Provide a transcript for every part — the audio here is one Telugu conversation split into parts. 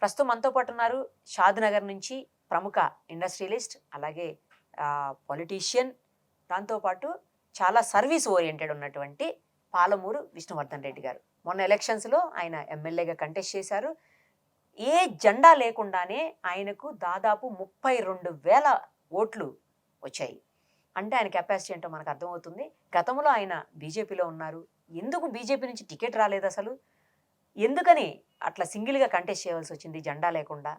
ప్రస్తుతం మనతో పాటు ఉన్నారు షాద్ నగర్ నుంచి ప్రముఖ ఇండస్ట్రియలిస్ట్, అలాగే పొలిటీషియన్, దాంతోపాటు చాలా సర్వీస్ ఓరియంటెడ్ ఉన్నటువంటి పాలమూరు విష్ణువర్ధన్ రెడ్డి గారు. మొన్న ఎలక్షన్స్లో ఆయన ఎమ్మెల్యేగా కంటెస్ట్ చేశారు. ఏ జెండా లేకుండానే ఆయనకు దాదాపు 32,000 ఓట్లు వచ్చాయి. అంటే ఆయన కెపాసిటీ ఏంటో మనకు అర్థమవుతుంది. గతంలో ఆయన బీజేపీలో ఉన్నారు. ఎందుకు బీజేపీ నుంచి టికెట్ రాలేదు అసలు? ఎందుకని అట్లా సింగిల్గా కంటెస్ట్ చేయవలసి వచ్చింది జెండా లేకుండా?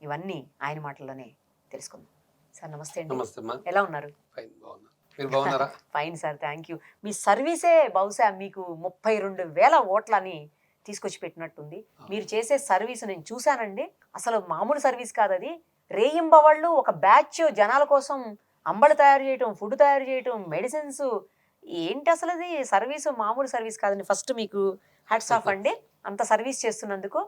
ఇవన్నీ ఆయన మాటల్లోనే తెలుసుకుందాం. సార్ నమస్తే అండి. నమస్తే అమ్మా. ఎలా ఉన్నారు? ఫైన్, బాగున్నా. మీరు బాగున్నారా? Fine sir, thank you. మీ సర్వీసే బహుశా మీకు 32,000 ఓట్లని తీసుకొచ్చి పెట్టినట్టుంది. మీరు చేసే సర్వీస్ నేను చూశానండి. అసలు మామూలు సర్వీస్ కాదు అది. రేయింబవళ్ళు ఒక బ్యాచ్ జనాల కోసం అంబళ్ళు తయారు చేయటం, ఫుడ్ తయారు చేయటం, మెడిసిన్స్, ఏంటి అసలు అది సర్వీసు? మామూలు సర్వీస్ కాదండి. ఫస్ట్ మీకు హ్యాట్స్ ఆఫ్ అండి, అంత సర్వీస్ చేస్తున్నందుకు.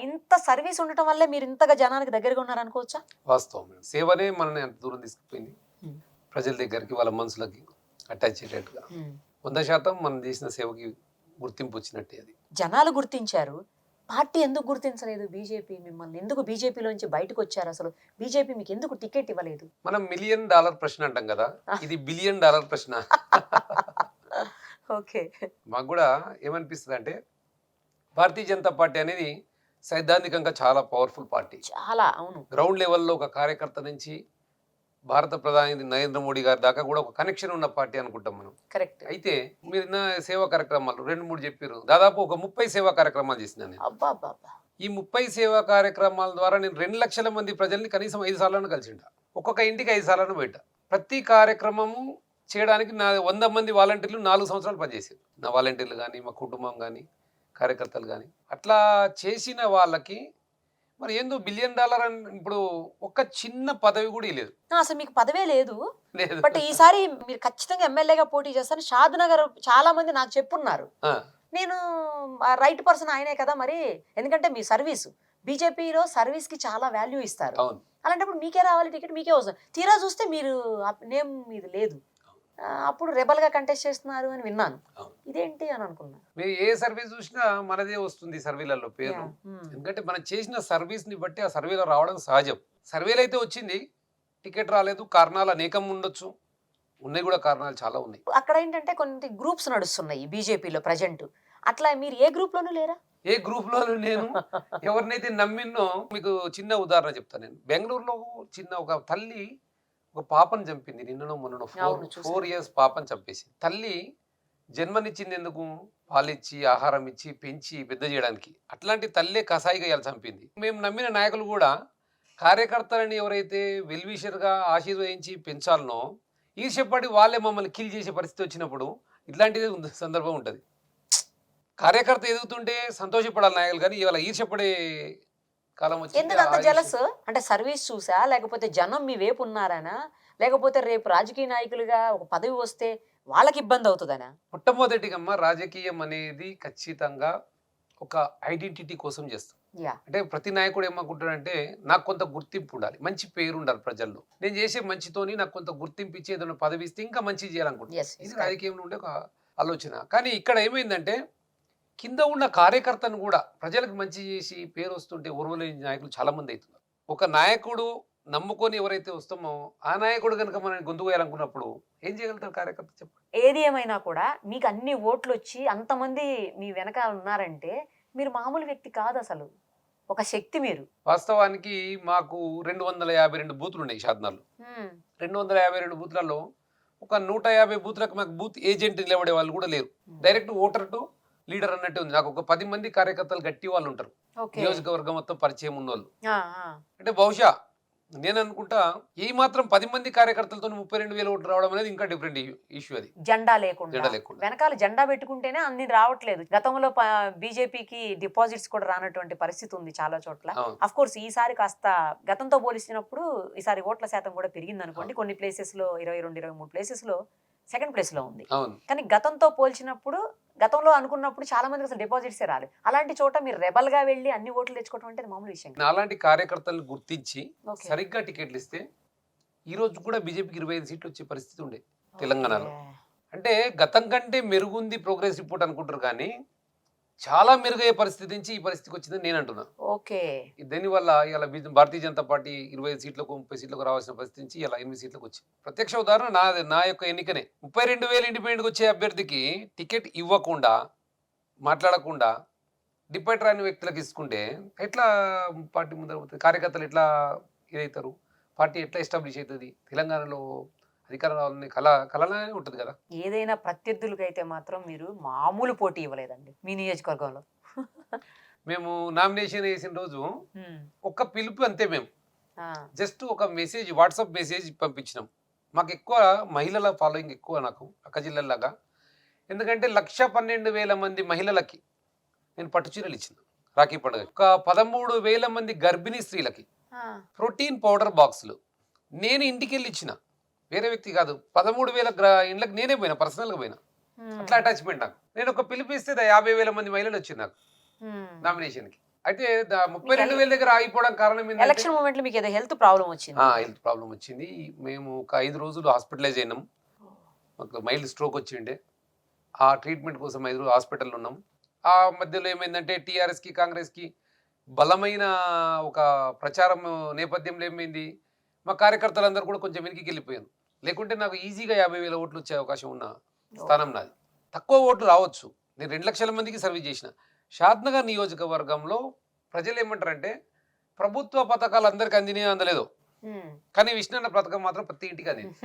ఇంత సర్వీస్ ఉండటం వల్లే మీరు ఇంతగా జనానికి దగ్గరగా ఉన్నారనుకోవచ్చా? వాస్తవం. సేవనే మనల్ని ఎంత దూరం తీసుకుపోయింది, ప్రజల దగ్గరికి, వాళ్ళ మనసులకి అటాచ్ అయ్యేటట్టుగా. 100% మనం చేసిన సేవకి గుర్తింపు వచ్చినట్టే. అది జనాలు గుర్తించారు, పార్టీ ఎందుకు గుర్తించలేదు? బీజేపీ మిమ్మల్ని ఎందుకు బీజేపీలోంచి బయటకు వచ్చారు? అసలు బీజేపీ మీకు ఎందుకు టికెట్ ఇవ్వలేదు? మనం $1 మిలియన్ ప్రశ్న అంటాం కదా, ఇది $1 బిలియన్ ప్రశ్న. ఓకే. మాకు కూడా ఏమనిపిస్తుంది అంటే, భారతీయ జనతా పార్టీ అనేది సైద్ధాంతికంగా చాలా పవర్ఫుల్ పార్టీ. చాలా, అవును. గ్రౌండ్ లెవెల్లో ఒక కార్యకర్త నుంచి భారత ప్రధాని నరేంద్ర మోడీ గారి దాకా కూడా ఒక కనెక్షన్ ఉన్న పార్టీ అనుకుంటాం మనం. కరెక్ట్. అయితే మీరు సేవా కార్యక్రమాలు 2-3 చెప్పారు. దాదాపు ఒక 30 సేవా కార్యక్రమాలు చేసినాను నేను. అబ్బా అబ్బా. ఈ 30 సేవా కార్యక్రమాల ద్వారా నేను 2 లక్షల మంది ప్రజల్ని కనీసం 5 సార్లను కలిసింట. ఒక్కొక్క ఇంటికి 5 సార్లను పెట్టా. ప్రతి కార్యక్రమము చేయడానికి నా 100 మంది వాలంటీర్లు 4 సంవత్సరాలు పనిచేసారు. నా వాలంటీర్లు కానీ, మా కుటుంబం కానీ, కార్యకర్తలు కానీ. అట్లా చేసిన వాళ్ళకి మరి ఏందో $1 బిలియన్ అని ఇప్పుడు ఒక చిన్న పదవి కూడా లేదు. అసలు మీకు పదవే లేదు. లేదు. బట్ ఈసారి మీరు ఖచ్చితంగా ఎమ్మెల్యేగా పోటీ చేస్తారు. షాద్ నగర్ చాలా మంది నాకు చెప్పున్నారు. నేను రైట్ పర్సన్ ఆయనే కదా మరి, ఎందుకంటే మీ సర్వీస్, బీజేపీలో సర్వీస్ కి చాలా వాల్యూ ఇస్తారు. అలాంటప్పుడు మీకే రావాలి టికెట్, మీకే వస్తుంది. తీరా చూస్తే మీరు నేమ్ మీది లేదు. అప్పుడు రెబల్ గా కంటెస్ట్ చేస్తున్నారు అని విన్నాను. ఇదేంటి అని అనుకున్నా. మీరు ఏ సర్వీస్ చూసినా మనదే వస్తుంది సర్వేలలో పేరు. ఎందుకంటే మనం చేసిన సర్వీస్ ని బట్టి ఆ సర్వేలో రావడం సహజం. సర్వేలు అయితే వచ్చింది, టికెట్ రాలేదు. కారణాలు అనేకం ఉండొచ్చు, ఉన్నాయి కూడా, కారణాలు చాలా ఉన్నాయి. అక్కడ ఏంటంటే కొన్ని గ్రూప్స్ నడుస్తున్నాయి బీజేపీలో ప్రజెంట్. అట్లా మీరు ఏ గ్రూప్ లోనూ లేరా? ఏ గ్రూప్ లో నేను ఎవరినైతే నమ్మినో, మీకు చిన్న ఉదాహరణ చెప్తాను. నేను బెంగళూరులో చిన్న ఒక తల్లి ఒక పాపను చంపింది. నిన్ననో మొన్ననో 4 years పాపను చంపేసి. తల్లి జన్మనిచ్చింది ఎందుకు? పాలిచ్చి, ఆహారం ఇచ్చి, పెంచి పెద్ద చేయడానికి. అట్లాంటి తల్లే కసాయిగా ఇలా చంపింది. మేము నమ్మిన నాయకులు కూడా కార్యకర్తలని ఎవరైతే వెల్విషర్గా ఆశీర్వదించి పెంచాలనో, ఈర్ష్యపడి వాళ్ళే మమ్మల్ని కిల్ చేసే పరిస్థితి వచ్చినప్పుడు ఇట్లాంటిదే సందర్భం ఉంటుంది. కార్యకర్త ఎదుగుతుంటే సంతోషపడాలి నాయకులు, కానీ ఇవాళ ఈర్ష్యపడే కాలం వచ్చింది. ఎందుకు అంత జలస్? అంటే సర్వీస్ చూసా, లేకపోతే జనం మీ వైపు ఉన్నారనా, లేకపోతే రేపు రాజకీయ నాయకులుగా ఒక పదవి వస్తే వాళ్ళకి ఇబ్బంది అవుతుందనా? మొట్టమొదటిగా రాజకీయం అనేది ఖచ్చితంగా ఒక ఐడెంటిటీ కోసం చేస్తాం. అంటే ప్రతి నాయకుడు ఏమనుకుంటాడంటే, నాకు కొంత గుర్తింపు ఉండాలి, మంచి పేరు ఉండాలి ప్రజల్లో, నేను చేసే మంచితోని నాకు కొంత గుర్తింపు ఇచ్చి ఏదైనా పదవి ఇస్తే ఇంకా మంచి చేయాలనుకుంటున్నాను. ఇది రాజకీయంలో ఉండే ఒక ఆలోచన. కానీ ఇక్కడ ఏమైందంటే, కింద ఉన్న కార్యకర్తను కూడా ప్రజలకు మంచి చేసి పేరు వస్తుంటే ఓర్వలేని నాయకులు చాలా మంది అవుతున్నారు. ఒక నాయకుడు నమ్ముకొని ఎవరైతే వస్తామో ఆ నాయకుడు కనుక మనం గొంతు వేయాలనుకున్నప్పుడు ఏం చేయగలుగుతారు కార్యకర్త? చెప్పండి. ఏది ఏమైనా కూడా మీకు అన్ని ఓట్లు వచ్చి అంతమంది మీ వెనక ఉన్నారంటే మీరు మామూలు వ్యక్తి కాదు, అసలు ఒక శక్తి మీరు. వాస్తవానికి మాకు 252 బూతులు ఉన్నాయి షాద్నగర్లో. 252 బూత్లలో ఒక 150 బూత్లకు మాకు బూత్ ఏజెంట్ నిలబడే వాళ్ళు కూడా లేరు. డైరెక్ట్ ఓటర్ టు లీడర్ అన్నట్టు ఉంది. నాకు ఒక 10 మంది కార్యకర్తలు గట్టి వాళ్ళు ఉంటారు, నియోజకవర్గం మొత్తం పరిచయం ఉన్న వాళ్ళు. అంటే బహుశా నేను అనుకుంటా ఈ మాత్రం 10 మంది కార్యకర్తలతో 32,000 ఓట్లు రావడం అనేది ఇంకా డిఫరెంట్ ఇష్యూ. అది జెండా లేకుండా వెనకాల జెండా పెట్టుకుంటేనే అన్ని రావట్లేదు. గతంలో బీజేపీకి డిపాజిట్స్ కూడా రానటువంటి పరిస్థితి ఉంది చాలా చోట్ల. అఫ్ కోర్స్ ఈసారి కాస్త గతంతో పోలిసినప్పుడు ఈసారి ఓట్ల శాతం కూడా పెరిగింది అనుకోండి. కొన్ని ప్లేసెస్ లో 22-23 ప్లేసెస్ లో సెకండ్ ప్లేస్ లో ఉంది. కానీ గతంతో పోల్చినప్పుడు, గతంలో అనుకున్నప్పుడు చాలా మంది అసలు డిపాజిట్సే రాలేదు. అలాంటి చోట మీరు రెబల్ గా వెళ్ళి అన్ని ఓట్లు తెచ్చుకోవడం అంటే మామూలు విషయం. అలాంటి కార్యకర్తలను గుర్తించి సరిగ్గా టికెట్లు ఇస్తే ఈ రోజు కూడా బీజేపీకి 25 సీట్లు వచ్చే పరిస్థితి ఉండే తెలంగాణలో. అంటే గతం కంటే మెరుగుంది ప్రోగ్రెస్ రిపోర్ట్ అనుకుంటారు, కానీ చాలా మెరుగయ్యే పరిస్థితి నుంచి ఈ పరిస్థితికి వచ్చిందని నేను అంటున్నా. ఓకే. దీనివల్ల ఇలా భారతీయ జనతా పార్టీ 25 సీట్లకు 30 సీట్లకు రావాల్సిన పరిస్థితి నుంచి ఇలా 8 సీట్లకు వచ్చింది. ప్రత్యక్ష ఉదాహరణ నా యొక్క ఎన్నికనే. 32,000 ఇండిపెండెంట్కి వచ్చే అభ్యర్థికి టికెట్ ఇవ్వకుండా, మాట్లాడకుండా డిపాజిట్ రాని వ్యక్తులకు ఇసుకుంటే ఎట్లా పార్టీ ముందర కార్యకర్తలు ఎట్లా ఇదవుతారు? పార్టీ ఎట్లా ఎస్టాబ్లిష్ అవుతుంది? తెలంగాణలో అధికారం రావాలని కలనే ఉంటుంది కదా. ఏదైనా ప్రత్యర్థులకు అయితే మాత్రం మీరు మామూలు పోటీ ఇవ్వలేదండి మీ నియోజకవర్గంలో. మేము నామినేషన్ వేసిన రోజు ఒక్క పిలుపు అంతే. మేము జస్ట్ ఒక మెసేజ్, వాట్సాప్ మెసేజ్ పంపించినాం. మాకు ఎక్కువ మహిళల ఫాలోయింగ్ ఎక్కువ నాకు అక్క జిల్లాలాగా. ఎందుకంటే 112,000 మంది మహిళలకి నేను పట్టు చీరలు ఇచ్చిన రాఖీ పండుగ. ఒక 13,000 మంది గర్భిణీ స్త్రీలకి ప్రోటీన్ పౌడర్ బాక్సులు నేను ఇంటికి వెళ్ళి ఇచ్చిన, వేరే వ్యక్తి కాదు. 13,000 ఇండ్లకు నేనే పోయినా, పర్సనల్గా పోయినా. అట్లా అటాచ్మెంట్ నాకు. నేను ఒక పిలిపిస్తే 50,000 మంది మహిళలు వచ్చింది నాకు నామినేషన్కి. అయితే 32,000 దగ్గర ఆగిపోవడం కారణం ఏంటంటే ఎలక్షన్ మూమెంట్ లో మీకు ఏదో హెల్త్ ప్రాబ్లం వచ్చింది. హెల్త్ ప్రాబ్లం వచ్చింది. మేము ఒక 5 రోజులు హాస్పిటలైజ్ అయినాం. మాకు మైల్డ్ స్ట్రోక్ వచ్చిండే. ఆ ట్రీట్మెంట్ కోసం 5 రోజులు హాస్పిటల్లో ఉన్నాం. ఆ మధ్యలో ఏమైందంటే టీఆర్ఎస్కి కాంగ్రెస్కి బలమైన ఒక ప్రచారం నేపథ్యంలో ఏమైంది, మా కార్యకర్తలందరూ కూడా కొంచెం వెనక్కి వెళ్ళిపోయాను. లేకుంటే నాకు ఈజీగా 50,000 ఓట్లు వచ్చే అవకాశం ఉన్న స్థానం నాది. తక్కువ ఓట్లు రావచ్చు. నేను 2 లక్షల మందికి సర్వీస్ చేసిన. షాద్నగర్ నియోజకవర్గంలో ప్రజలు ఏమంటారంటే ప్రభుత్వ పథకాలు అందరికి అందినాయో అందలేదో, కానీ విష్ణన్న పథకం మాత్రం ప్రతి ఇంటికి అందింది.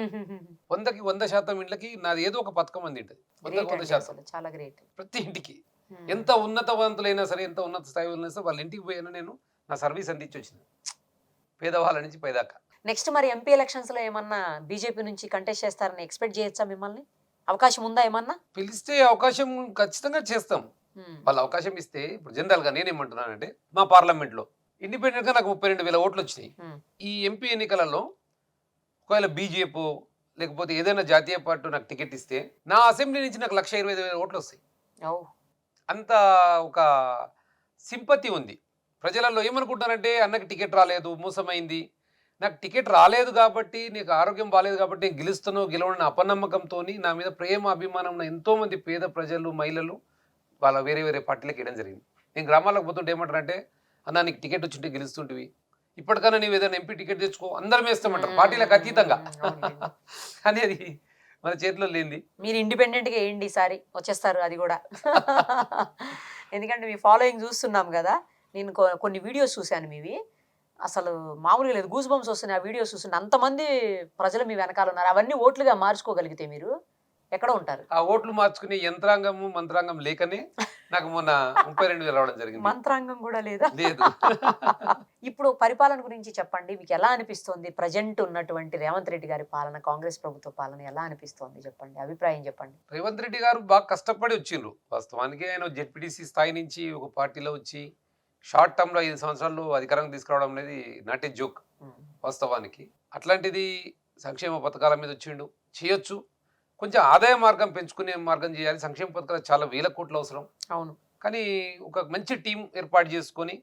100కి 100% ఇండ్లకి నాది ఏదో ఒక పథకం అందింటది. 100% చాలా గ్రేట్. ప్రతి ఇంటికి ఎంత ఉన్నతవంతులైనా సరే, ఎంత ఉన్నత స్థాయి ఉన్నా సరే వాళ్ళ ఇంటికి పోయినా నేను నా సర్వీస్ అందించి వచ్చిన, పేదవాళ్ళ నుంచి పైదాకా. నెక్స్ట్ మరి ఎంపీ ఎలక్షన్స్ లో ఏమన్నా బీజేపీ నుంచి కంటెస్ట్ చేస్తారని ఎక్స్పెక్ట్ చేయొచ్చా? మిమ్మల్ని అవకాశం ఉందా? ఏమన్నా పిలిస్తే అవకాశం ఖచ్చితంగా చేస్తాం. వాళ్ళు అవకాశం ఇస్తే. ఇప్పుడు జనరల్ గా నేనేమంటున్నానంటే మా పార్లమెంట్ లో ఇండిపెండెంట్ గా నాకు 32,000 ఓట్లు వచ్చినాయి. ఈ ఎంపీ ఎన్నికలలో ఒకవేళ బీజేపీ లేకపోతే ఏదైనా జాతీయ పార్టీ నాకు టికెట్ ఇస్తే నా అసెంబ్లీ నుంచి నాకు 1,25,000 ఓట్లు వస్తాయి. అంత ఒక సింపతి ఉంది ప్రజలలో. ఏమనుకుంటారంటే అన్నకి టికెట్ రాలేదు, మోసమైంది. నాకు టికెట్ రాలేదు కాబట్టి, నీకు ఆరోగ్యం బాగాలేదు కాబట్టి నేను గెలవని అపనమ్మకంతో నా మీద ప్రేమ అభిమానం ఉన్న ఎంతోమంది పేద ప్రజలు, మహిళలు వాళ్ళ వేరే వేరే పార్టీలకు ఇవ్వడం జరిగింది. నేను గ్రామాలకు పోతుంటే ఏమంటారంటే అన్న నీకు టికెట్ వచ్చింటే గెలుస్తుంటివి, ఇప్పటికన్నా నీవు ఏదైనా ఎంపీ టికెట్ తెచ్చుకో, అందరం వేస్తామంటారు పార్టీలకు అతీతంగా. కానీ అది మన చేతిలో లేనిది. మీరు ఇండిపెండెంట్గా వేయండి, ఈసారి వచ్చేస్తారు అది కూడా. ఎందుకంటే మీ ఫాలోయింగ్ చూస్తున్నాం కదా. నేను కొన్ని వీడియోస్ చూశాను మీవి, అసలు మామూలుగా లేదు, గూస్ బంప్స్ వస్తున్నాయి. ఆ వీడియోస్ చూస్తున్నా అంతమంది ప్రజలు మీ వెనకాల ఉన్నారు. అవన్నీ ఓట్లుగా మార్చుకోగలిగితే మీరు ఎక్కడ ఉంటారు? ఆ ఓట్లు మార్చుకునే యంత్రాంగము మంత్రాంగం లేకనే నాకు మొన్న 32,000 రావడం జరిగింది. మంత్రాంగం కూడా లేదా? లేదు. ఇప్పుడు పరిపాలన గురించి చెప్పండి. మీకు ఎలా అనిపిస్తోంది ప్రజెంట్ ఉన్నటువంటి రేవంత్ రెడ్డి గారి పాలన, కాంగ్రెస్ ప్రభుత్వ పాలన ఎలా అనిపిస్తోంది? చెప్పండి, అభిప్రాయం చెప్పండి. రేవంత్ రెడ్డి గారు బాగా కష్టపడి వచ్చిండ్రు. వాస్తవానికి ఆయన జెడ్పీటీసీ స్థాయి నుంచి ఒక పార్టీలో వచ్చి షార్ట్ టర్మ్ లో 5 సంవత్సరాలు అధికారం తీసుకురావడం అనేది నాట్ ఏ జోక్ వాస్తవానికి. అట్లాంటిది సంక్షేమ పథకాల మీద వచ్చిండు, చేయొచ్చు. కొంచెం ఆదాయ మార్గం పెంచుకునే మార్గం చేయాలి. సంక్షేమ పథకాలు చాలా వేల కోట్లు అవసరం. అవును. కానీ ఒక మంచి టీం ఏర్పాటు చేసుకొని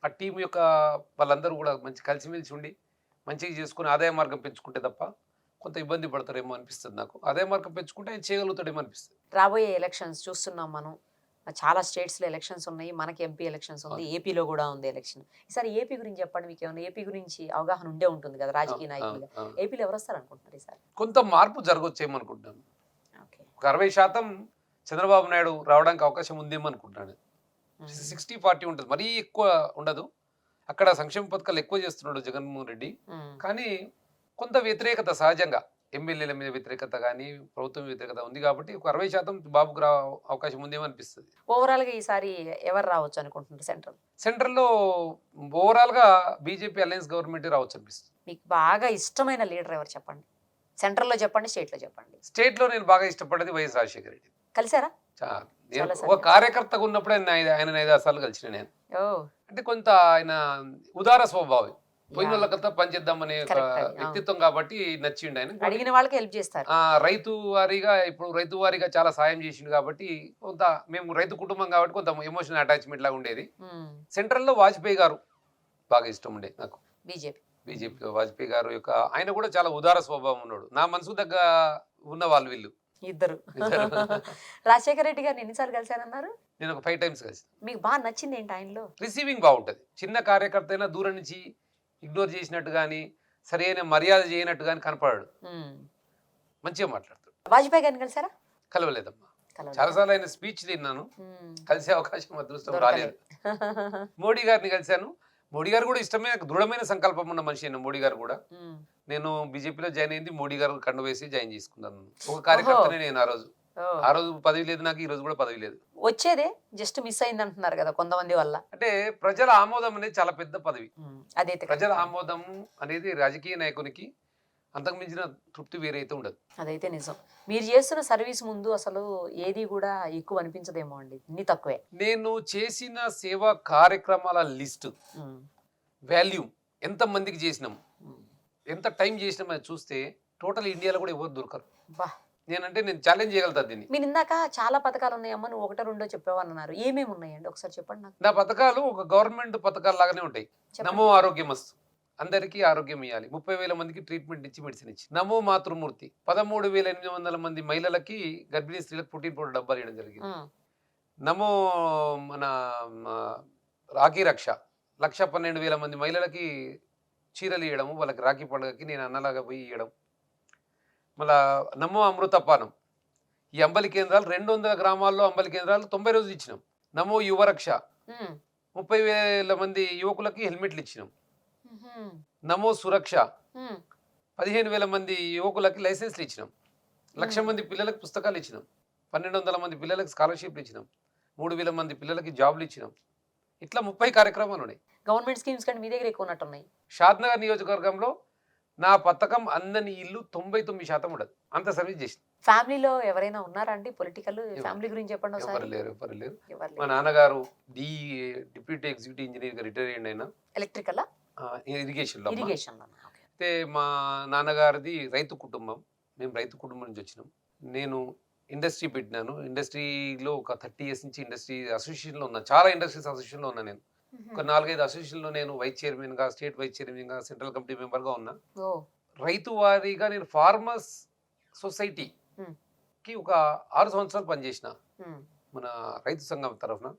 ఆ టీం యొక్క వాళ్ళందరూ కూడా మంచి కలిసిమెలిసి ఉండి మంచిగా చేసుకుని ఆదాయ మార్గం పెంచుకుంటే తప్ప కొంత ఇబ్బంది పడతారేమో అనిపిస్తుంది నాకు. ఆదాయ మార్గం పెంచుకుంటే ఆయన చేయగలుగుతాడేమో అనిపిస్తుంది. రాబోయే ఎలక్షన్స్ చూస్తున్నాం మనం. చాలా స్టేట్స్లో ఎలక్షన్స్ ఉన్నాయి, మనకి ఎంపీ ఎలక్షన్స్ ఉంది, ఏపీలో కూడా ఉంది ఎలక్షన్. ఈసారి ఏపీ గురించి చెప్పండి. మీకు ఏమైనా ఏపీ గురించి అవగాహన ఉండే ఉంటుంది కదా రాజకీయ నాయకులుగా. ఏపీలో ఎవరు వస్తారు అనుకుంటున్నారు ఈసారి? కొంత మార్పు జరగొచ్చేమనుకుంటున్నాను. ఒక 60% చంద్రబాబు నాయుడు రావడానికి అవకాశం ఉందేమో అనుకుంటున్నాను. 60-40 ఉంటుంది, మరీ ఎక్కువ ఉండదు. అక్కడ సంక్షేమ పథకాలు ఎక్కువ చేస్తున్నాడు జగన్మోహన్ రెడ్డి. కానీ కొంత వ్యతిరేకత సహజంగా ఎమ్మెల్యేల మీద వ్యతిరేకత కానీ ప్రభుత్వం వ్యతిరేకత ఉంది కాబట్టి ఒక 60% బాబుకు అవకాశం ఉందేమో అనిపిస్తుంది. ఓవరాల్ గా ఈసారి ఎవరు రావచ్చు అనుకుంటున్నారు? సెంట్రల్లో ఓవరాల్ గా బీజేపీ అలయన్స్ గవర్నమెంట్ రావచ్చు అనిపిస్తుంది. మీకు బాగా ఇష్టమైన లీడర్ ఎవరు చెప్పండి? సెంట్రల్ లో చెప్పండి, స్టేట్ లో చెప్పండి. స్టేట్ లో నేను బాగా ఇష్టపడేది వైఎస్ రాజశేఖర రెడ్డి. కలిసారా? నేను ఒక కార్యకర్తగా ఉన్నప్పుడు ఆయన 5 సార్లు కలిసిన నేను. అంటే కొంత ఆయన ఉదార స్వభావం, పోయిన వాళ్ళకంతా పనిచేద్దామనే వ్యక్తిత్వం కాబట్టి నచ్చిండు ఆయన. అడిగిన వాళ్ళకి హెల్ప్ చేస్తారు. రైతు వారీగా చాలా సాయం చేసిండు కాబట్టి కొంత మేము రైతు కుటుంబం కాబట్టి కొంత ఎమోషనల్ అటాచ్మెంట్ లాగా ఉండేది. సెంట్రల్ లో వాజ్పేయి గారు బాగా ఇష్టం ఉండే నాకు. బీజేపీ వాజ్పేయి గారు యొక్క ఆయన కూడా చాలా ఉదార స్వభావం ఉన్నాడు. నా మనసు దగ్గర ఉన్న వాళ్ళు వీళ్ళు ఇద్దరు. రాజశేఖర రెడ్డి గారిని ఎన్నిసార్లు కలిశారన్నారు? నేను ఒక 5 టైమ్స్ కలిసి. మీకు బాగా నచ్చింది ఏంటి ఆయనలో? రిసీవింగ్ బాగుంటుంది. చిన్న కార్యకర్త అయినా దూరం నుంచి ఇగ్నోర్ చేసినట్టు కానీ, సరైన మర్యాద చేయనట్టు కానీ కనపడాడు. మంచిగా మాట్లాడతాడు. వాజ్పేయి గారిని కలిసారా? కలవలేదమ్మా. చాలాసార్లు ఆయన స్పీచ్ తిన్నాను, కలిసే అవకాశం అదృష్టం రాలేదు. మోడీ గారిని కలిశాను. మోడీ గారు కూడా ఇష్టమే, దృఢమైన సంకల్పం ఉన్న మనిషి అయినా మోడీ గారు కూడా. నేను బీజేపీలో జాయిన్ అయింది మోడీ గారు కండు వేసి జాయిన్ చేసుకున్నాను. ఒక కార్యకర్తనే నేను ఆ రోజు పదవి లేదు నాకు, ఈ రోజు కూడా పదవి లేదు. వచ్చేదే జస్ట్ మిస్ అయింది అంటున్నారు కదా కొంతమంది వల్ల. అంటే ప్రజల ఆమోదం అనేది చాలా పెద్ద పదవి. అదైతే ప్రజల ఆమోదం అనేది రాజకీయ నాయకునికి అంతకు మించిన తృప్తి వేరైతే ఉండదు. అదైతే నిజం. మీరు చేస్తున్న సర్వీస్ ముందు అసలు ఏది కూడా ఎక్కువ అనిపించదేమో అండి, ఇన్ని తక్కువే. నేను చేసిన సేవా కార్యక్రమాల లిస్టు, వాల్యూమ్, ఎంత మందికి చేసినాం, ఎంత టైం చేసినాం అది చూస్తే టోటల్ ఇండియాలో కూడా ఎవరు దొరకరు. నేను ఛాలెంజ్ చేయగలుగుతాను దీన్ని. మీరు ఇందాక చాలా పథకాలు ఉన్నాయమ్మా, నువ్వు ఒకటో రెండో చెప్పావన్నారు. ఏమేమి ఉన్నాయండి ఒకసారి చెప్పండి నాకు. నా పథకాలు ఒక గవర్నమెంట్ పథకాలు లాగానే ఉంటాయి. నమో ఆరోగ్యమస్తు, అందరికీ ఆరోగ్యం ఇవ్వాలి, 30,000 మందికి ట్రీట్మెంట్ ఇచ్చి మెడిసిన్ ఇచ్చి. నమో మాతృమూర్తి, 13,800 మంది మహిళలకి, గర్భిణీ స్త్రీలకు ప్రోటీన్ పౌడర్ డబ్బాలు ఇవ్వడం జరిగింది. నమో మన రాఖీ రక్ష, 1,12,000 మంది మహిళలకి చీరలు ఇవ్వడము, వాళ్ళకి రాఖీ పండుగకి నేను అన్నలాగా పోయి ఇవ్వడం. మళ్ళా నమో అమృతపానం, ఈ అంబలి కేంద్రాలు 200 గ్రామాల్లో అంబలి కేంద్రాలు 90 రోజులు ఇచ్చినాం. నమో యువరక్ష, 30,000 మంది యువకులకి హెల్మెట్లు ఇచ్చినాం. నమో సురక్ష, 15,000 మంది యువకులకి లైసెన్స్లు ఇచ్చినాం. 1,00,000 మంది పిల్లలకు పుస్తకాలు ఇచ్చినాం. 1,200 మంది పిల్లలకు స్కాలర్షిప్లు ఇచ్చినాం. 3,000 మంది పిల్లలకి జాబ్లు ఇచ్చినాం. ఇట్లా 30 కార్యక్రమాలు ఉన్నాయి. గవర్నమెంట్ స్కీమ్స్ కంటే మీ దగ్గర ఎక్కువ ఉన్నట్టున్నాయి. షాద్నగర్ నియోజకవర్గంలో నా పథకం అందని ఇల్లు 99% ఉండదు, అంత సర్వీస్ చేసిన. ఫ్యామిలీలో ఎవరైనా ఉన్నారా అండి పొలిటికల్? ఫ్యామిలీ గురించి చెప్పండి. ఎవరు లేరు. మా నాన్నగారు డిప్యూటీ ఎగ్జిక్యూటివ్ ఇంజనీర్ గా రిటైర్ అయ్యింది. ఆయన ఎలక్ట్రికల్ ఇరిగేషన్ లో. అయితే మా నాన్నగారిది రైతు కుటుంబం, మేము రైతు కుటుంబం నుంచి వచ్చినాం. నేను ఇండస్ట్రీ పెట్టినాను. ఇండస్ట్రీలో ఒక 30 years నుంచి ఇండస్ట్రీ అసోసియేషన్ లో ఉన్నా. చాలా ఇండస్ట్రీస్ అసోసియేషన్ లో ఉన్నా. నేను ఒక 4-5 అసోసియేషన్ లో నేను వైస్ చైర్మన్ గా, స్టేట్ వైస్ చైర్మన్ గా, సెంట్రల్ కమిటీ మెంబర్ గా ఉన్నా. రైతు వారీగా నేను ఫార్మర్స్ సొసైటీకి ఒక 6 సంవత్సరాలు పనిచేసిన, మన రైతు సంఘం తరఫున.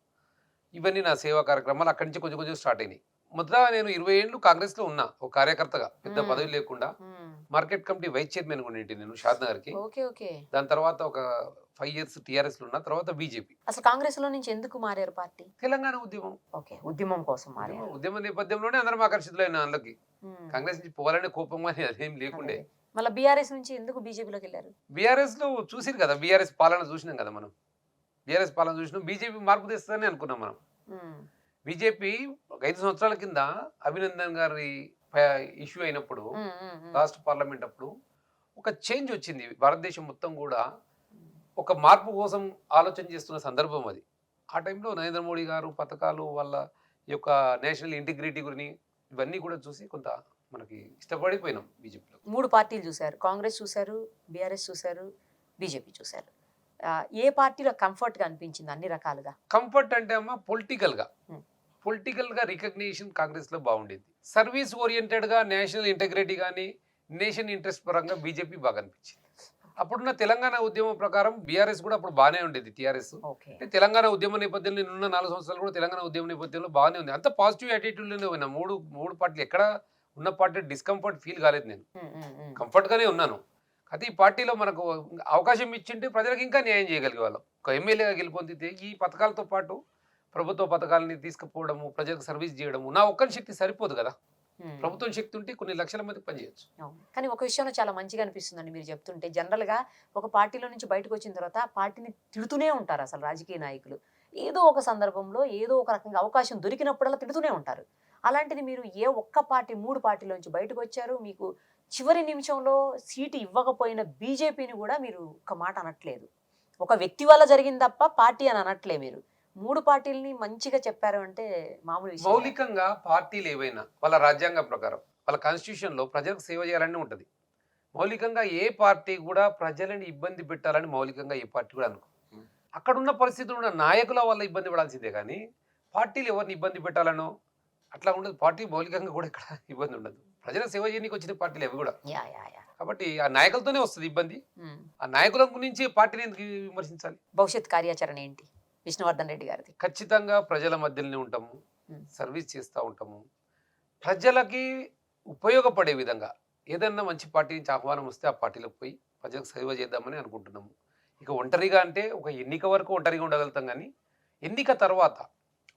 ఇవన్నీ నా సేవా కార్యక్రమాలు అక్కడి నుంచి కొంచెం కొంచెం స్టార్ట్ అయినాయి. మొదట నేను 20 ఏళ్ళు కాంగ్రెస్ లో ఉన్నా, ఒక కార్యకర్తగా, పెద్ద పదవి లేకుండా. మార్కెట్ కమిటీ వైస్ చైర్మన్ కూడా నేను షాద్నగర్ కి. దాని తర్వాత ఒక 5 years టీఆర్ఎస్ లో ఉన్నా, తర్వాత బీజేపీ. అసలు కాంగ్రెస్ లో నుంచి ఎందుకు మారారు పార్టీ? తెలంగాణ ఉద్యమం. ఉద్యమం కోసం మారారు. ఉద్యమ నేపథ్యంలోనే అందరం ఆకర్షితులైన అందులోకి. కాంగ్రెస్ నుంచి పోవాలనే కోపం కానీ అదేం లేకుండే. మళ్ళీ బీఆర్ఎస్ నుంచి ఎందుకు బీజేపీలోకి వెళ్ళారు? బీఆర్ఎస్ లో చూసిరు కదా, బీఆర్ఎస్ పాలన చూసినాం కదా మనం. బీఆర్ఎస్ పాలన చూసినాం, బీజేపీ మార్పు తెస్తుందని అనుకున్నాం మనం. బీజేపీ 5 సంవత్సరాల కింద అభినందన్ గారి ఇష్యూ అయినప్పుడు, లాస్ట్ పార్లమెంట్ అప్పుడు ఒక చేంజ్ వచ్చింది. భారతదేశం మొత్తం కూడా ఒక మార్పు కోసం ఆలోచన చేస్తున్న సందర్భం అది. ఆ టైంలో నరేంద్ర మోడీ గారు పథకాలు, వాళ్ళ యొక్క నేషనల్ ఇంటిగ్రిటీ గురించి ఇవన్నీ కూడా చూసి కొంత మనకి ఇష్టపడిపోయినాం. బీజేపీలో 3 పార్టీలు చూశారు, కాంగ్రెస్ చూశారు, బీఆర్ఎస్ చూశారు, బీజేపీ చూశారు. ఏ పార్టీలో కంఫర్ట్ గా అనిపించింది అన్ని రకాలుగా? కంఫర్ట్ అంటే అమ్మ పొలిటికల్ గా రికగ్నిషన్ కాంగ్రెస్ లో బాగుండేది. సర్వీస్ ఓరియంటెడ్ గా, నేషనల్ ఇంటెగ్రిటీ కానీ, నేషన్ ఇంట్రెస్ట్ పరంగా బీజేపీ బాగా అనిపించింది. అప్పుడున్న తెలంగాణ ఉద్యమం ప్రకారం బీఆర్ఎస్ కూడా అప్పుడు బాగానే ఉండేది. టీఆర్ఎస్ తెలంగాణ ఉద్యమ నేపథ్యంలో నేనున్న 4 సంవత్సరాలు కూడా తెలంగాణ ఉద్యమ నేపథ్యంలో బాగానే ఉంది. అంత పాజిటివ్ యాటిట్యూడ్లోనే ఉన్నా. మూడు పార్టీలు ఎక్కడ ఉన్న పార్టీ డిస్కంఫర్ట్ ఫీల్ కాలేదు. నేను కంఫర్ట్ గానే ఉన్నాను. అయితే ఈ పార్టీలో మనకు అవకాశం ఇచ్చింటే ప్రజలకు ఇంకా న్యాయం చేయగలిగే వాళ్ళం. ఒక ఎమ్మెల్యేగా గెలుపొందితే ఈ పథకాలతో పాటు ప్రభుత్వ పథకాలని తీసుకుపోవడము, ప్రజలకు సర్వీస్ చేయడము, నా ఒక్కరి శక్తి సరిపోదు కదా. ప్రభుత్వం శక్తి ఉంటే కొన్ని లక్షల మందికి పనిచేయచ్చు. కానీ ఒక విషయంలో చాలా మంచిగా అనిపిస్తుందండి మీరు చెప్తుంటే. జనరల్ గా ఒక పార్టీలో నుంచి బయటకు వచ్చిన తర్వాత పార్టీని తిడుతూనే ఉంటారు అసలు రాజకీయ నాయకులు. ఏదో ఒక సందర్భంలో ఏదో ఒక రకంగా అవకాశం దొరికినప్పుడల్లా తిడుతూనే ఉంటారు. అలాంటిది మీరు ఏ ఒక్క పార్టీ 3 పార్టీల నుంచి బయటకు వచ్చారు. మీకు చివరి నిమిషంలో సీటు ఇవ్వకపోయిన బీజేపీని కూడా మీరు ఒక మాట అనట్లేదు. ఒక వ్యక్తి వల్ల జరిగింది తప్ప పార్టీ అని అనట్లే. మీరు 3 పార్టీలని మంచిగా చెప్పారు అంటే మామూలు విషయం. మౌలికంగా పార్టీలు ఏవైనా వాళ్ళ రాజ్యాంగం ప్రకారం, వాళ్ళ కాన్స్టిట్యూషన్ లో ప్రజలకు సేవ చేయాలని ఉంటది. మౌలికంగా ఏ పార్టీ కూడా ప్రజలని ఇబ్బంది పెట్టాలని మౌలికంగా ఏ పార్టీ కూడా అనుకో. అక్కడున్న పరిస్థితులు ఉన్న నాయకుల వల్ల ఇబ్బంది పడాల్సిందే కానీ పార్టీలు ఎవరిని ఇబ్బంది పెట్టాలనో అట్లా ఉండదు. పార్టీ మౌలికంగా కూడా ఇక్కడ ఇబ్బంది ఉండదు. ప్రజల సేవ చేయడానికి వచ్చిన పార్టీలు అవి కూడా. కాబట్టి ఆ నాయకులతోనే వస్తుంది ఇబ్బంది. ఆ నాయకుల గురించి పార్టీని ఎందుకు విమర్శించాలి? భవిష్యత్ కార్యాచరణ ఏంటి? విష్ణువర్ధన్ రెడ్డి గారిది. ఖచ్చితంగా ప్రజల మధ్యలోనే ఉంటాము, సర్వీస్ చేస్తూ ఉంటాము. ప్రజలకి ఉపయోగపడే విధంగా ఏదన్నా మంచి పార్టీ నుంచి ఆహ్వానం వస్తే ఆ పార్టీలోకి పోయి ప్రజలకు సేవ చేద్దామని అనుకుంటున్నాము. ఇక ఒంటరిగా అంటే ఒక ఎన్నిక వరకు ఒంటరిగా ఉండగలుగుతాం, కానీ ఎన్నిక తర్వాత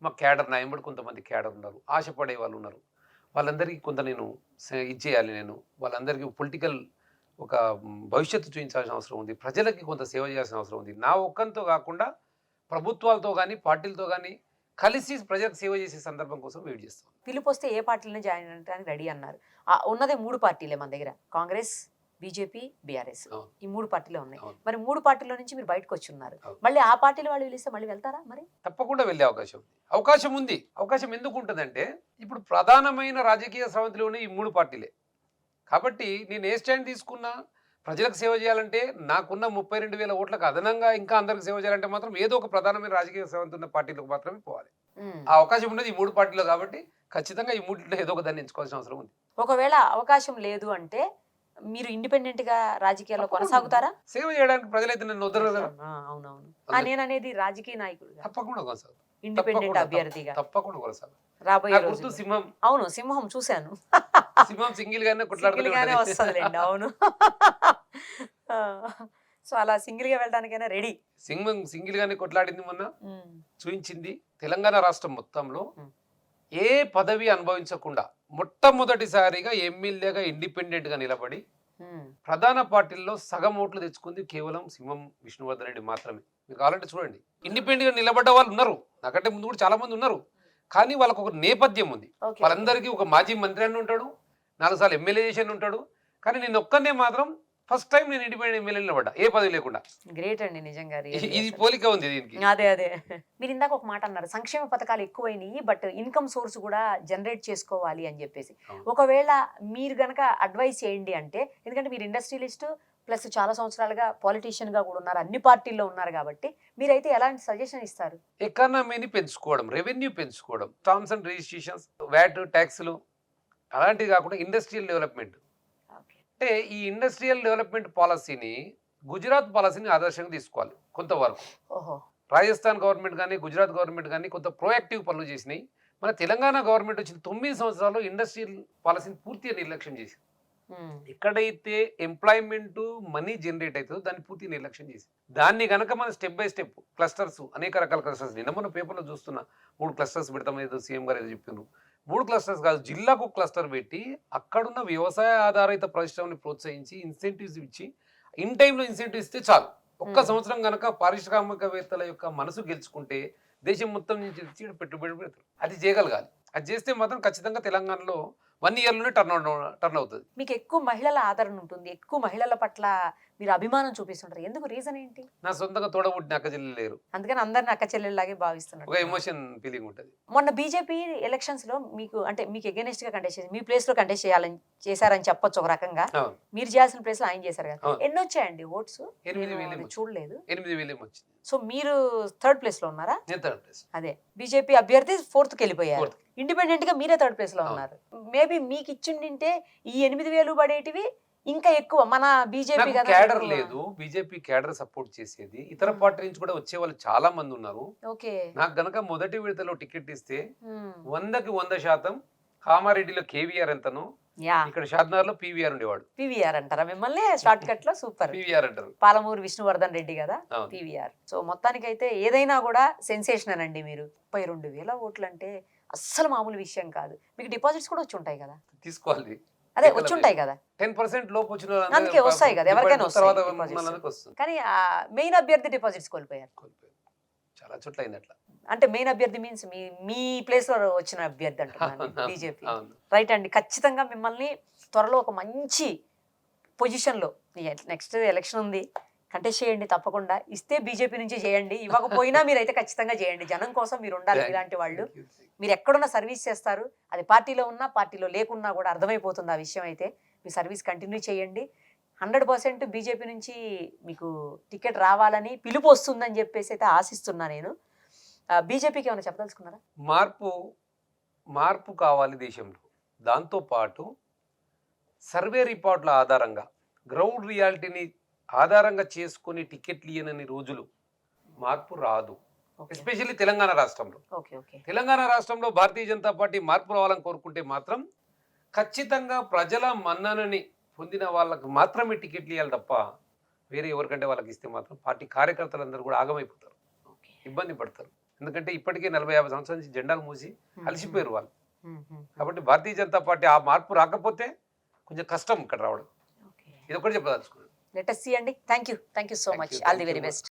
మా క్యాడర్ నా వెంబడి కొంతమంది క్యాడర్ ఉన్నారు, ఆశపడే వాళ్ళు ఉన్నారు. వాళ్ళందరికీ కొంత నేను ఇచ్చేయాలి, నేను వాళ్ళందరికీ పొలిటికల్ ఒక భవిష్యత్తు చూపించాల్సిన అవసరం ఉంది, ప్రజలకి కొంత సేవ చేయాల్సిన అవసరం ఉంది. నా ఒక్కంతో కాకుండా ప్రభుత్వాలతో కానీ పార్టీలతో కానీ కలిసి ప్రజలకు సేవ చేసే సందర్భం కోసం వెయిట్ చేస్తాం. పిలుపు వస్తే ఏ పార్టీలను జాయిన్ అవడానికి రెడీ అన్నారు? ఉన్నదే 3 పార్టీలే మన దగ్గర, కాంగ్రెస్, బీజేపీ, బీఆర్ఎస్. ఈ 3 పార్టీలే ఉన్నాయి. మరి 3 పార్టీల నుంచి మీరు బయటకు వచ్చి ఉన్నారు, మళ్ళీ ఆ పార్టీల వాళ్ళు పిలిస్తే మళ్ళీ వెళ్తారా? మరి తప్పకుండా వెళ్ళే అవకాశం ఉంది. అవకాశం ఎందుకు ఉంటుందంటే ఇప్పుడు ప్రధానమైన రాజకీయ స్రవంతిలోనే ఈ 3 పార్టీలే కాబట్టి నేను ఏ స్టాండ్ తీసుకున్నా ప్రజలకు సేవ చేయాలంటే నాకున్న 32,000 ఓట్లకు అదనంగా ఇంకా అందరికి సేవ చేయాలంటే మాత్రం ఏదో ఒక ప్రధానమైన రాజకీయ స్రవంతి ఉన్న పార్టీలకు మాత్రమే పోవాలి. ఆ అవకాశం ఉన్నది ఈ 3 పార్టీలో కాబట్టి ఖచ్చితంగా ఈ 3లో ఏదో ఒక దాన్ని ఎంచుకోవాల్సిన అవసరం ఉంది. ఒకవేళ అవకాశం లేదు అంటే మీరు ఇండిపెండెంట్ గా రాజకీయాల్లో కొనసాగుతారా? సేవ చేయడానికి ప్రజలైతే నన్ను వదలరు కదా. అవునవును, నేను అనేది రాజకీయ నాయకుడు తప్పకుండా కొనసాగు, ఇండిపెండెంట్ అభ్యర్థిగా తప్పకుండా కొనసాగు. రాబోయే రోజు సింహం. అవును, సింహం చూశాను. సింహం సింగిల్ గానే కొట్లాడుతూనే వస్తుందిలేండి. అవును. సో అలా సింగిల్ గా వెళ్ళడానికైనా రెడీ. సింహం సింగిల్ గానే కొట్లాడింది, మొన్న చూపించింది. తెలంగాణ రాష్ట్రం మొత్తంలో ఏ పదవి అనుభవించకుండా మొట్టమొదటిసారిగా ఎమ్మెల్యేగా ఇండిపెండెంట్ గా నిలబడి ప్రధాన పార్టీల్లో సగం ఓట్లు తెచ్చుకుంది కేవలం సింహం విష్ణువర్ధన్ రెడ్డి మాత్రమే. మీకు కావాలంటే చూడండి, ఇండిపెండెంట్ గా నిలబడ్డ వాళ్ళు ఉన్నారు, నాకంటే ముందు కూడా చాలా మంది ఉన్నారు, కానీ వాళ్ళకు ఒక నేపథ్యం ఉంది. వాళ్ళందరికీ ఒక మాజీ మంత్రి అని ఉంటాడు, 4 సార్లు ఎమ్మెల్యే చేసి ఉంటాడు, కానీ నేను ఒక్కనే మాత్రం ఫస్ట్ టైం నేను ఇండిపెండెంట్ ఎమ్మెల్యే నిలబడ్డా, ఏ పదవి లేకుండా. గ్రేట్ అండి నిజంగా. ఇది పోలిక ఉంది దీనికి. అదే మీరు ఇందాక ఒక మాట అన్నారు, సంక్షేమ పథకాలు ఎక్కువైనాయి బట్ ఇన్కమ్ సోర్స్ కూడా జనరేట్ చేసుకోవాలి అని చెప్పేసి. ఒకవేళ మీరు గనక అడ్వైస్ చేయండి అంటే, ఎందుకంటే మీరు ఇండస్ట్రియలిస్ట్ ప్లస్ చాలా సంవత్సరాలుగా పాలిటీషియన్ గా కూడా ఉన్నారు, అన్ని పార్టీల్లో ఉన్నారు కాబట్టి మీరైతే ఎలాంటి సజెషన్ ఇస్తారు? ఎకానమీని పెంచుకోవడం, రెవెన్యూ పెంచుకోవడం, టర్మ్స్ అండ్ రిజిస్ట్రేషన్స్, వ్యాట్, ట్యాక్స్లు అలాంటివి కాకుండా ఇండస్ట్రియల్ డెవలప్మెంట్. అంటే ఈ ఇండస్ట్రియల్ డెవలప్మెంట్ పాలసీని గుజరాత్ పాలసీని ఆదర్శంగా తీసుకోవాలి కొంతవరకు. రాజస్థాన్ గవర్నమెంట్ కానీ గుజరాత్ గవర్నమెంట్ కానీ కొంత ప్రోయాక్టివ్ పనులు చేసినాయి. మన తెలంగాణ గవర్నమెంట్ వచ్చిన 9 సంవత్సరాల్లో ఇండస్ట్రియల్ పాలసీని పూర్తిగా నిర్లక్ష్యం చేసింది. ఎక్కడైతే ఎంప్లాయ్మెంట్ మనీ జనరేట్ అవుతుందో దాన్ని పూర్తిగా నిర్లక్ష్యం చేసి, దాన్ని కనుక మనం స్టెప్ బై స్టెప్ క్లస్టర్స్, అనేక రకాల క్లస్టర్స్, నిన్న మన పేపర్లో చూస్తున్నా 3 క్లస్టర్స్ పెడతాం, ఏదో సీఎం గారు ఏదో చెప్పారు. 3 క్లస్టర్స్ కాదు, జిల్లాకు క్లస్టర్ పెట్టి అక్కడున్న వ్యవసాయ ఆధారిత పరిశ్రమని ప్రోత్సహించి ఇన్సెంటివ్స్ ఇచ్చి, ఇన్ టైంలో ఇన్సెంటివ్ ఇస్తే చాలు. ఒక్క సంవత్సరం కనుక పారిశ్రామికవేత్తల యొక్క మనసు గెలుచుకుంటే దేశం మొత్తం నుంచి పెట్టుబడి పెడతారు. అది చేయగలగాలి. అది చేస్తే మాత్రం ఖచ్చితంగా తెలంగాణలో 1 ఇయర్లోనే టర్న్ అవుతుంది. మీకు ఎక్కువ మహిళల ఆదరణ ఉంటుంది, ఎక్కువ మహిళల పట్ల మీరు అభిమానం చూపిస్తుంటారు, ఎందుకు? రీజన్ ఏంటి? నా సొంతంగా తోడబుట్టిన అక్క చెల్లెలు లేరు, అందుకని అందరిని అక్క చెల్లెల్లాగే భావిస్తున్నారు. ఒక ఎమోషన్ ఫీలింగ్ ఉంటుంది. మొన్న బీజేపీ ఎలక్షన్స్ లో మీకు అంటే మీకు ఎగెనిస్ట్ గా కంటెస్ట్ చేసి మీ ప్లేస్ లో కంటెస్ట్ చేశారని చెప్పొచ్చు ఒక రకంగా. మీరు చేయాల్సిన ప్లేస్ లో ఆయన చేశారు కదా, ఎన్ని వచ్చాయండి ఓట్స్? 8,000 చూడలేదు. 8,000 వచ్చింది. సో మీరు 3rd ప్లేస్ లో ఉన్నారా? నేను 3rd ప్లేస్. అదే బీజేపీ అభ్యర్థి 4th కి వెళ్ళిపోయారు, ఇండిపెండెంట్ గా మీరే 3rd ప్లేస్ లో ఉన్నారు. మేబీ మీకు ఇచ్చిండింటే ఈ 8,000 పడేటివి ఇంకా ఎక్కువ. మన బీజేపీ క్యాడర్ లేదు, బీజేపీ క్యాడర్ సపోర్ట్ చేసేది. ఇతర పార్టీ నుంచి కూడా వచ్చే వాళ్ళు చాలా మంది ఉన్నారు. నాకు గనక మొదటి విడతలో టికెట్ ఇస్తే 100కి 100% కామారెడ్డిలో కేవీఆర్ ఎంతనో, ఇక్కడ షాద్నగర్ లో పీవీఆర్ ఉండేవాడు. పీవీఆర్ అంటారా మిమ్మల్ని? షార్ట్ కట్ లో సూపర్ పీవీఆర్ అంటారు. పాలమూరు విష్ణువర్ధన్ రెడ్డి కదా పీవీఆర్. సో మొత్తానికి అయితే ఏదైనా కూడా సెన్సేషన్ అండి. మీరు 32,000 ఓట్లు అంటే అస్సలు మామూలు విషయం కాదు. మీకు డిపాజిట్స్ కూడా వచ్చి ఉంటాయి కదా? తీసుకోవాలి, అదే వచ్చి ఉంటాయి కదా. 10% లోపు వచ్చిన అందుకే వస్తాయి కదా, ఎవరికైనా వస్తాయి. కానీ మెయిన్ అభ్యర్థి డిపాజిట్స్ కోల్పోయారు. చాలా చోట్ల అయింది అట్లా. అంటే మెయిన్ అభ్యర్థి మీన్స్ మీ ప్లేస్ లో వచ్చిన అభ్యర్థి అంటున్నాను బీజేపీ. రైట్ అండి, ఖచ్చితంగా మిమ్మల్ని త్వరలో ఒక మంచి పొజిషన్ లో, నెక్స్ట్ ఎలక్షన్ ఉంది, కంటెస్ట్ చేయండి తప్పకుండా. ఇస్తే బీజేపీ నుంచి చేయండి, ఇవ్వకపోయినా మీరైతే ఖచ్చితంగా చేయండి. జనం కోసం మీరు ఉండాలి. ఇలాంటి వాళ్ళు మీరు ఎక్కడున్నా సర్వీస్ చేస్తారు, అది పార్టీలో ఉన్నా పార్టీలో లేకున్నా కూడా అర్థమైపోతుంది ఆ విషయం. అయితే మీ సర్వీస్ కంటిన్యూ చేయండి. 100% బీజేపీ నుంచి మీకు టికెట్ రావాలని, పిలుపు వస్తుందని చెప్పేసి అయితే ఆశిస్తున్నా నేను. బీజేపీకి ఏమైనా చెప్పదలుచుకున్నారా? మార్పు కావాలి దేశంలో. దాంతోపాటు సర్వే రిపోర్ట్ల ఆధారంగా, గ్రౌండ్ రియాలిటీని ఆధారంగా చేసుకుని టికెట్లు ఇయ్యనని రోజులు మార్పు రాదు. Okay. ఎస్పెషల్లీ తెలంగాణ రాష్ట్రంలో. ఓకే ఓకే తెలంగాణ రాష్ట్రంలో భారతీయ జనతా పార్టీ మార్పు రావాలని కోరుకుంటే మాత్రం ఖచ్చితంగా ప్రజల మన్ననని పొందిన వాళ్ళకు మాత్రమే టికెట్లు ఇవ్వాలి తప్ప వేరే ఎవరికంటే వాళ్ళకి ఇస్తే మాత్రం పార్టీ కార్యకర్తలందరూ కూడా ఆగమైపోతారు, ఓకే ఇబ్బంది పడతారు. ఎందుకంటే ఇప్పటికే 40-50 సంవత్సరాల నుంచి జెండాలు మూసి అలసిపోయారు వాళ్ళు. కాబట్టి భారతీయ జనతా పార్టీ ఆ మార్పు రాకపోతే కొంచెం కష్టం ఇక్కడ రావడం. ఓకే ఇది ఒకటి చెప్పదలుచుకున్నాను. లెట్ us see అండి. Thank you so Thank much. you, all the thank very you. Best.